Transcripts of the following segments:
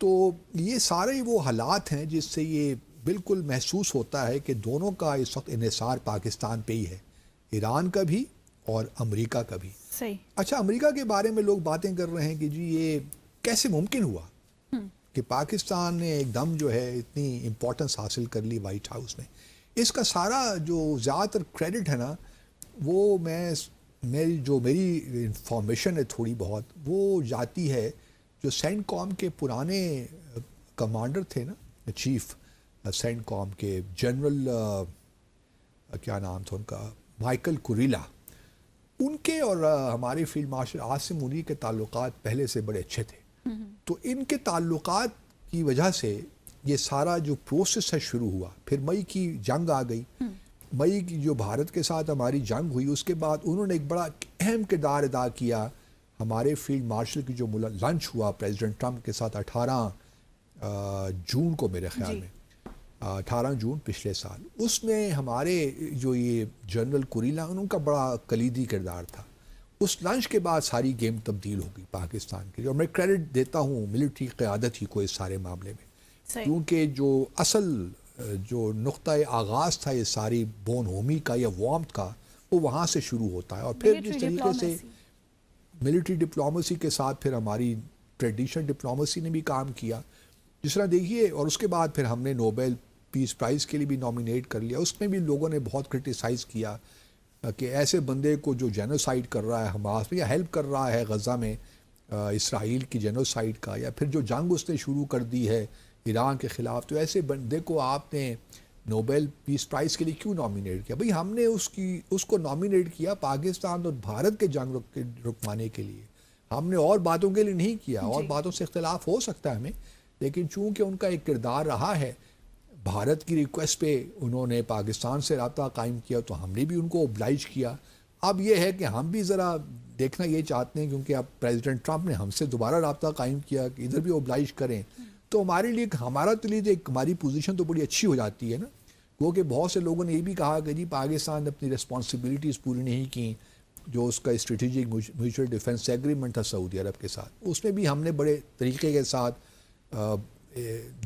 تو یہ سارے وہ حالات ہیں جس سے یہ بالکل محسوس ہوتا ہے کہ دونوں کا اس وقت انحصار پاکستان پہ ہی ہے، ایران کا بھی اور امریکہ کا بھی. صحیح. اچھا، امریکہ کے بارے میں لوگ باتیں کر رہے ہیں کہ جی یہ کیسے ممکن ہوا کہ پاکستان نے ایک دم جو ہے اتنی امپورٹنس حاصل کر لی وائٹ ہاؤس میں. اس کا سارا جو زیادہ تر کریڈٹ ہے نا، وہ میری انفارمیشن ہے تھوڑی بہت، وہ جاتی ہے جو سینٹ کام کے پرانے کمانڈر تھے نا، چیف سینٹ کام کے، جنرل کیا نام تھا ان کا، مائیکل کوریلا. ان کے اور ہمارے فیلڈ مارشل عاصم منیر کے تعلقات پہلے سے بڑے اچھے تھے. تو ان کے تعلقات کی وجہ سے یہ سارا جو پروسیس ہے شروع ہوا. پھر مئی کی جنگ آ گئی، مئی کی جو بھارت کے ساتھ ہماری جنگ ہوئی، اس کے بعد انہوں نے ایک بڑا اہم کردار ادا کیا. ہمارے فیلڈ مارشل کی جو لنچ ہوا پریزیڈنٹ ٹرمپ کے ساتھ 18 جون کو، میرے خیال میں 18 جون پچھلے سال، اس میں ہمارے جو یہ جنرل کوریلا، ان کا بڑا کلیدی کردار تھا. اس لنچ کے بعد ساری گیم تبدیل ہو گئی پاکستان کے لیے، اور میں کریڈٹ دیتا ہوں ملٹری قیادت ہی کو اس سارے معاملے میں، کیونکہ جو اصل جو نقطۂ آغاز تھا یہ ساری بون ہومی کا یا وارمتھ کا، وہ وہاں سے شروع ہوتا ہے. اور پھر جس طریقے سے ملٹری ڈپلومیسی کے ساتھ پھر ہماری ٹریڈیشنل ڈپلومیسی نے بھی کام کیا، جس طرح دیکھیے. اور اس کے بعد پھر ہم نے نوبل پیس پرائز کے لیے بھی نامینیٹ کر لیا. اس میں بھی لوگوں نے بہت کرٹیسائز کیا کہ ایسے بندے کو جو جینوسائیڈ کر رہا ہے حماس میں، یا ہیلپ کر رہا ہے غزہ میں اسرائیل کی جینوسائیڈ کا، یا پھر جو جنگ اس نے شروع کر دی ہے ایران کے خلاف، تو ایسے بندے کو آپ نے نوبل پیس پرائز کے لیے کیوں نامینیٹ کیا؟ بھئی ہم نے اس کو نامینیٹ کیا پاکستان اور بھارت کے جنگ رکوانے کے لیے. ہم نے اور باتوں کے لیے نہیں کیا. اور باتوں سے اختلاف ہو سکتا ہے ہمیں، لیکن چونکہ ان کا ایک کردار رہا ہے، بھارت کی ریکویسٹ پہ انہوں نے پاکستان سے رابطہ قائم کیا، تو ہم نے بھی ان کو اوبلائج کیا. اب یہ ہے کہ ہم بھی ذرا دیکھنا یہ چاہتے ہیں، کیونکہ اب پریزیڈنٹ ٹرمپ نے ہم سے دوبارہ رابطہ قائم کیا کہ ادھر بھی اوبلائج کریں. تو ہمارے لیے، ہمارا تو لیے ایک ہماری پوزیشن تو بڑی اچھی ہو جاتی ہے نا، کیونکہ بہت سے لوگوں نے یہ بھی کہا کہ جی پاکستان نے اپنی رسپانسبلٹیز پوری نہیں کی. جو اس کا اسٹریٹجک میوچل ڈیفنس ایگریمنٹ تھا سعودی عرب کے ساتھ، اس میں بھی ہم نے بڑے طریقے کے ساتھ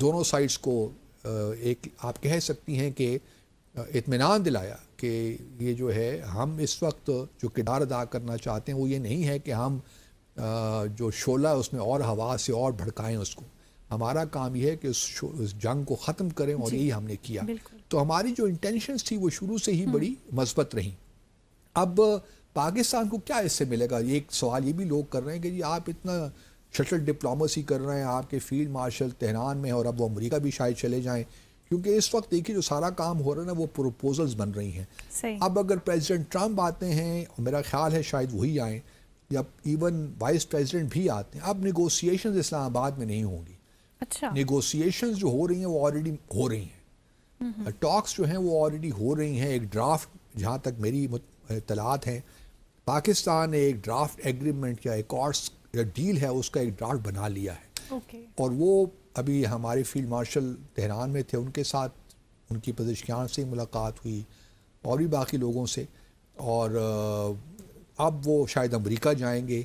دونوں سائڈز کو ایک آپ کہہ سکتی ہیں کہ اطمینان دلایا کہ یہ جو ہے ہم اس وقت جو کردار ادا کرنا چاہتے ہیں وہ یہ نہیں ہے کہ ہم جو شعلہ اس میں اور ہوا سے اور بھڑکائیں اس کو. ہمارا کام یہ ہے کہ اس جنگ کو ختم کریں، اور یہی ہم نے کیا. تو ہماری جو انٹینشنز تھی وہ شروع سے ہی بڑی مثبت رہیں. اب پاکستان کو کیا اس سے ملے گا؟ ایک سوال یہ بھی لوگ کر رہے ہیں کہ جی آپ اتنا شٹل ڈپلومیسی کر رہے ہیں، آپ کے فیلڈ مارشل تہران میں، اور اب وہ امریکہ بھی شاید چلے جائیں، کیونکہ اس وقت دیکھیے جو سارا کام ہو رہا ہے نا وہ پروپوزلز بن رہی ہیں. اب اگر پریزیڈنٹ ٹرمپ آتے ہیں، اور میرا خیال ہے شاید وہی آئیں، یا ایون وائس پریزیڈنٹ بھی آتے ہیں، اب نیگوسیشنز اسلام آباد میں نہیں ہوں گی. اچھا، نیگوسیشنز جو ہو رہی ہیں وہ آلریڈی ہو رہی ہیں، ٹاکس جو ہیں وہ آلریڈی ہو رہی ہیں. ایک ڈرافٹ، جہاں تک میری اطلاعات ہیں، پاکستان نے ایک ڈرافٹ ایگریمنٹ یا ایکارڈز یا ڈیل ہے، اس کا ایک ڈرافٹ بنا لیا ہے. اور وہ ابھی ہمارے فیلڈ مارشل تہران میں تھے، ان کے ساتھ ان کی پزشکیان سے ملاقات ہوئی اور بھی باقی لوگوں سے. اور اب وہ شاید امریکہ جائیں گے.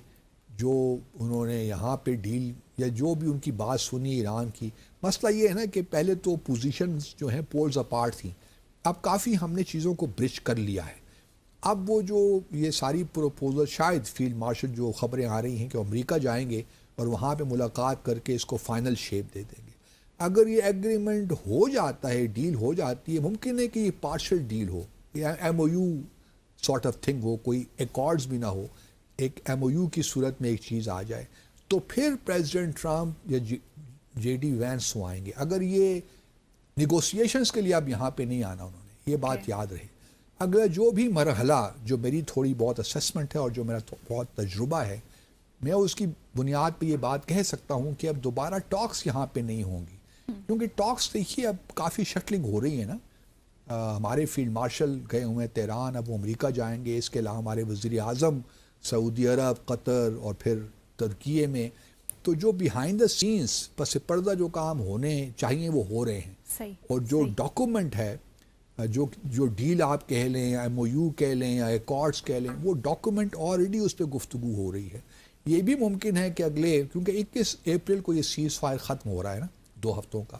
جو انہوں نے یہاں پہ ڈیل یا جو بھی ان کی بات سنی ایران کی، مسئلہ یہ ہے نا کہ پہلے تو پوزیشنز جو ہیں پولز اپارٹ تھیں، اب کافی ہم نے چیزوں کو برج کر لیا ہے. اب وہ جو یہ ساری پروپوزل، شاید فیلڈ مارشل جو خبریں آ رہی ہیں کہ امریکہ جائیں گے اور وہاں پہ ملاقات کر کے اس کو فائنل شیپ دے دیں گے. اگر یہ ایگریمنٹ ہو جاتا ہے، ڈیل ہو جاتی ہے، ممکن ہے کہ یہ پارشل ڈیل ہو، یا M O U sort of thing ہو، کوئی ایکارڈز بھی نہ ہو، ایک ایم او یو کی صورت میں ایک چیز آ جائے، تو پھر پریزیڈنٹ ٹرمپ یا جے ڈی وینس آئیں گے. اگر یہ نیگوسیشنز کے لیے اب یہاں پہ نہیں آنا انہوں نے، یہ بات یاد رہے. اگر جو بھی مرحلہ، جو میری تھوڑی بہت اسسمنٹ ہے اور جو میرا بہت تجربہ ہے، میں اس کی بنیاد پہ یہ بات کہہ سکتا ہوں کہ اب دوبارہ ٹاکس یہاں پہ نہیں ہوں گی. کیونکہ ٹاکس دیکھیے اب کافی شکلنگ ہو رہی ہے نا. ہمارے فیلڈ مارشل گئے ہوئے ہیں تہران، اب وہ امریکہ جائیں گے. اس کے علاوہ ہمارے وزیر اعظم سعودی عرب، قطر اور پھر ترکیے میں. تو جو بیہائنڈ دا سینس، پس پردہ جو کام ہونے چاہیے وہ ہو رہے ہیں. اور جو ڈاکومنٹ ہے، جو ڈیل آپ کہہ لیں یا ایم او یو کہہ لیں یا ایکارڈز کہہ لیں، وہ ڈاکومنٹ آلریڈی اس پہ گفتگو ہو رہی ہے. یہ بھی ممکن ہے کہ اگلے، کیونکہ 21 اپریل کو یہ سیز فائر ختم ہو رہا ہے نا 2 ہفتوں کا،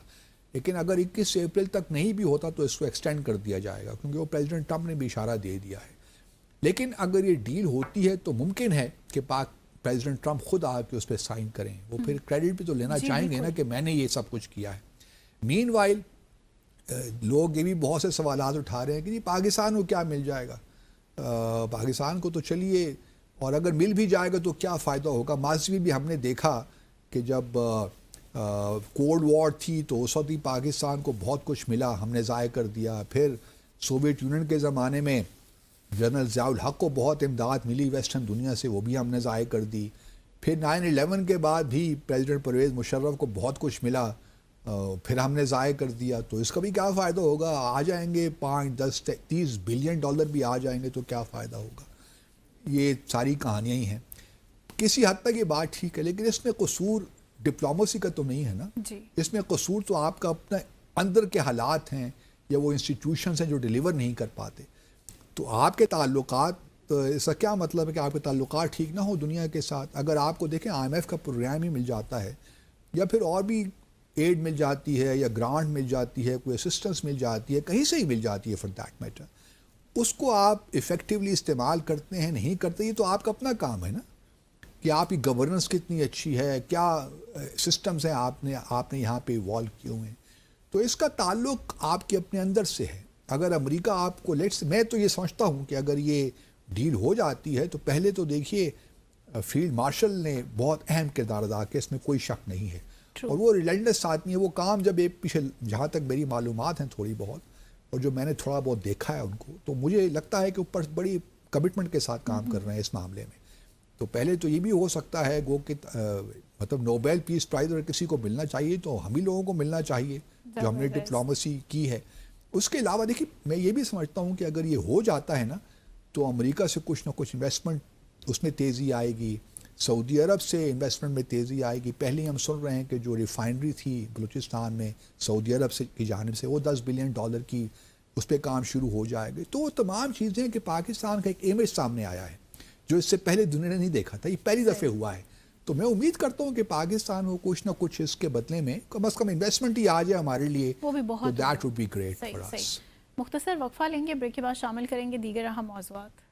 لیکن اگر 21 اپریل تک نہیں بھی ہوتا تو اس کو ایکسٹینڈ کر دیا جائے گا، کیونکہ وہ پریزیڈنٹ ٹرمپ نے بھی اشارہ دے دیا ہے. لیکن اگر یہ ڈیل ہوتی ہے تو ممکن ہے کہ پریزیڈنٹ ٹرمپ خود آ کے اس پہ سائن کریں. وہ پھر کریڈٹ بھی تو لینا چاہیں گے نا کہ میں نے یہ سب کچھ کیا ہے. مین وائل لوگ یہ بھی بہت سے سوالات اٹھا رہے ہیں کہ جی پاکستان کو کیا مل جائے گا، پاکستان کو تو چلیے، اور اگر مل بھی جائے گا تو کیا فائدہ ہوگا. ماضی میں بھی ہم نے دیکھا کہ جب کولڈ وار تھی تو اس وقت بھی پاکستان کو بہت کچھ ملا، ہم نے ضائع کر دیا. پھر سوویت یونین کے زمانے میں جنرل ضیاء الحق کو بہت امداد ملی ویسٹرن دنیا سے، وہ بھی ہم نے ضائع کر دی. پھر 9/11 کے بعد بھی پریزیڈنٹ پرویز مشرف کو بہت کچھ ملا، پھر ہم نے ضائع کر دیا. تو اس کا بھی کیا فائدہ ہوگا؟ آ جائیں گے 5, 10, 30 بلین ڈالر بھی آ جائیں گے تو کیا فائدہ ہوگا؟ یہ ساری کہانیاں ہی ہیں. کسی حد تک یہ بات ٹھیک ہے، لیکن اس میں قصور ڈپلومیسی کا تو نہیں ہے نا. جی اس میں قصور تو آپ کا اپنا اندر کے حالات ہیں یا وہ انسٹیٹیوشنز ہیں جو ڈیلیور نہیں کر پاتے. تو آپ کے تعلقات، اس کا کیا مطلب ہے کہ آپ کے تعلقات ٹھیک نہ ہو دنیا کے ساتھ؟ اگر آپ کو دیکھیں IMF کا پروگرام ہی مل جاتا ہے یا پھر اور بھی ایڈ مل جاتی ہے یا گرانٹ مل جاتی ہے، کوئی اسسٹنس مل جاتی ہے، کہیں سے ہی مل جاتی ہے فار دیٹ میٹر، اس کو آپ ایفیکٹیولی استعمال کرتے ہیں نہیں کرتے، یہ تو آپ کا اپنا کام ہے نا کہ آپ کی گورننس کتنی اچھی ہے، کیا سسٹمز ہیں آپ نے یہاں پہ ایوالو کیے ہوئے ہیں. تو اس کا تعلق آپ کے اپنے اندر سے ہے. اگر امریکہ آپ کو میں تو یہ سمجھتا ہوں کہ اگر یہ ڈیل ہو جاتی ہے تو پہلے تو دیکھیے فیلڈ مارشل نے بہت اہم کردار ادا کیا، اس میں کوئی شک نہیں ہے. اور وہ ریلینڈس آدمی ہے. وہ کام جب پیچھے جہاں تک میری معلومات ہیں تھوڑی بہت اور جو میں نے تھوڑا بہت دیکھا ہے ان کو، تو مجھے لگتا ہے کہ اوپر بڑی کمٹمنٹ کے ساتھ کام کر رہے ہیں اس معاملے میں. تو پہلے تو یہ بھی ہو سکتا ہے کہ مطلب نوبیل پیس پرائز اگر کسی کو ملنا چاہیے تو ہم ہی لوگوں کو ملنا چاہیے جو ہم نے ڈپلومیسی کی ہے. اس کے علاوہ دیکھیے میں یہ بھی سمجھتا ہوں کہ اگر یہ ہو جاتا ہے نا تو امریکہ سے کچھ نہ کچھ انویسٹمنٹ اس میں تیزی آئے گی، سعودی عرب سے انویسٹمنٹ میں تیزی آئے گی. پہلے ہی ہم سن رہے ہیں کہ جو ریفائنری تھی بلوچستان میں سعودی عرب سے کی جانب سے وہ $10 بلین کی، اس پہ کام شروع ہو جائے گا. تو وہ تمام چیزیں کہ پاکستان کا ایک امیج سامنے آیا ہے جو اس سے پہلے دنیا نے نہیں دیکھا تھا، یہ پہلی دفعہ ہوا ہے. تو میں امید کرتا ہوں کہ پاکستان کو کچھ نہ کچھ اس کے بدلے میں کم از کم انویسٹمنٹ ہی آ جائے ہمارے لیے، وہ بھی بہت that would be great for us. مختصر وقفہ لیں گے، بریک کے بعد شامل کریں گے دیگر اہم موضوعات.